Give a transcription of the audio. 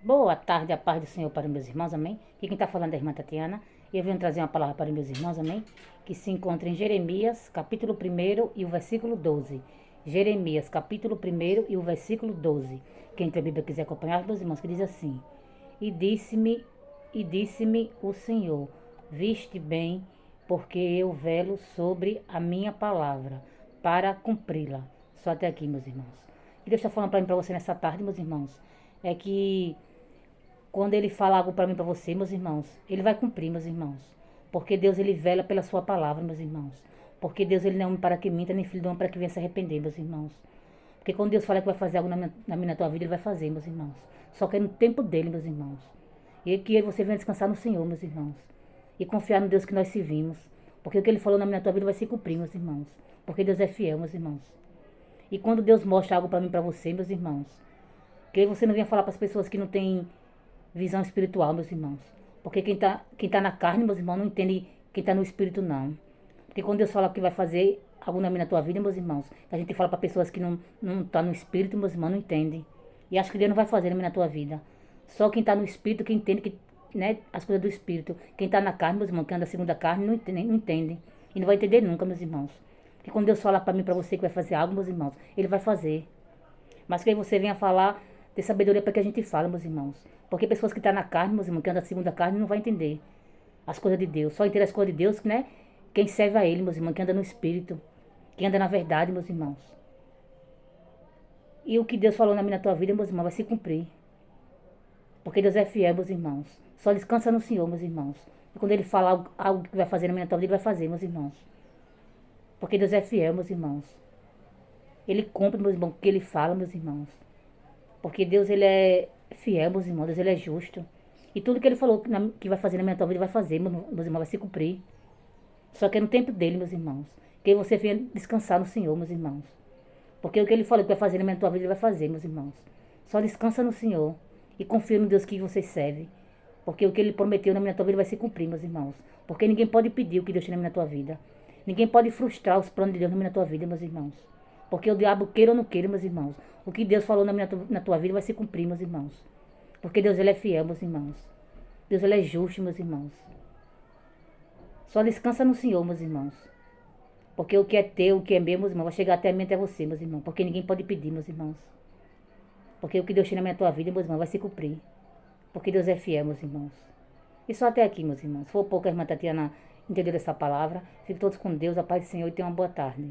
Boa tarde, a paz do Senhor para meus irmãos, amém? Aqui quem está falando é a irmã Tatiana. E eu venho trazer uma palavra para meus irmãos, amém? Que se encontra em Jeremias, capítulo 1 e o versículo 12. Jeremias, capítulo 1 e o versículo 12. Quem tem a Bíblia quiser acompanhar, meus irmãos, que diz assim: E disse-me o Senhor, viste bem, porque eu velo sobre a minha palavra, para cumpri-la. Só até aqui, meus irmãos. E Deus está falando para mim, para você nessa tarde, meus irmãos, é que quando ele fala algo para mim, para você, meus irmãos, ele vai cumprir, meus irmãos. Porque Deus, ele vela pela sua palavra, meus irmãos. Porque Deus, ele não é homem para que minta, nem filho de homem para que venha se arrepender, meus irmãos. Porque quando Deus fala que vai fazer algo na tua vida, ele vai fazer, meus irmãos. Só que é no tempo dele, meus irmãos. E que você venha descansar no Senhor, meus irmãos. E confiar no Deus que nós servimos. Porque o que ele falou na tua vida vai se cumprir, meus irmãos. Porque Deus é fiel, meus irmãos. E quando Deus mostra algo para mim, para você, meus irmãos, que você não venha falar para as pessoas que não têm visão espiritual, meus irmãos. Porque quem tá na carne, meus irmãos, não entende quem está no espírito, não. Porque quando Deus fala que vai fazer algo na tua vida, meus irmãos, a gente fala para pessoas que não tá no espírito, meus irmãos, não entendem. E acho que Deus não vai fazer na tua vida. Só quem está no espírito, quem entende que, né, as coisas do espírito. Quem está na carne, meus irmãos, que anda segundo a carne, não entende. E não vai entender nunca, meus irmãos. Porque quando Deus fala para mim, para você que vai fazer algo, meus irmãos, Ele vai fazer. Mas que aí você venha falar, ter sabedoria para que a gente fale, meus irmãos. Porque pessoas que estão na carne, meus irmãos, que andam segundo a carne, não vai entender as coisas de Deus. Só entender as coisas de Deus, né? Quem serve a Ele, meus irmãos, que anda no Espírito. Que anda na verdade, meus irmãos. E o que Deus falou na tua vida, meus irmãos, vai se cumprir. Porque Deus é fiel, meus irmãos. Só descansa no Senhor, meus irmãos. E quando Ele fala algo que vai fazer na tua vida, Ele vai fazer, meus irmãos. Porque Deus é fiel, meus irmãos. Ele cumpre, meus irmãos, o que Ele fala, meus irmãos. Porque Deus, Ele é fiel, meus irmãos. Deus, Ele é justo. E tudo que Ele falou que vai fazer na tua vida, Ele vai fazer, meus irmãos, vai se cumprir. Só que é no tempo dele, meus irmãos. Que você venha descansar no Senhor, meus irmãos. Porque o que Ele falou que vai fazer na tua vida, Ele vai fazer, meus irmãos. Só descansa no Senhor. E confia no Deus que você serve. Porque o que Ele prometeu na tua vida vai se cumprir, meus irmãos. Porque ninguém pode pedir o que Deus tem na tua vida. Ninguém pode frustrar os planos de Deus na tua vida, meus irmãos. Porque o diabo queira ou não queira, meus irmãos. O que Deus falou na tua vida vai se cumprir, meus irmãos. Porque Deus, Ele é fiel, meus irmãos. Deus, Ele é justo, meus irmãos. Só descansa no Senhor, meus irmãos. Porque o que é teu, o que é meu, meus irmãos, vai chegar até mim, até você, meus irmãos. Porque ninguém pode pedir, meus irmãos. Porque o que Deus tem na tua vida, meus irmãos, vai se cumprir. Porque Deus é fiel, meus irmãos. E só até aqui, meus irmãos. Se for pouco, a irmã Tatiana entendeu essa palavra. Fiquem todos com Deus, a paz do Senhor e tenham uma boa tarde.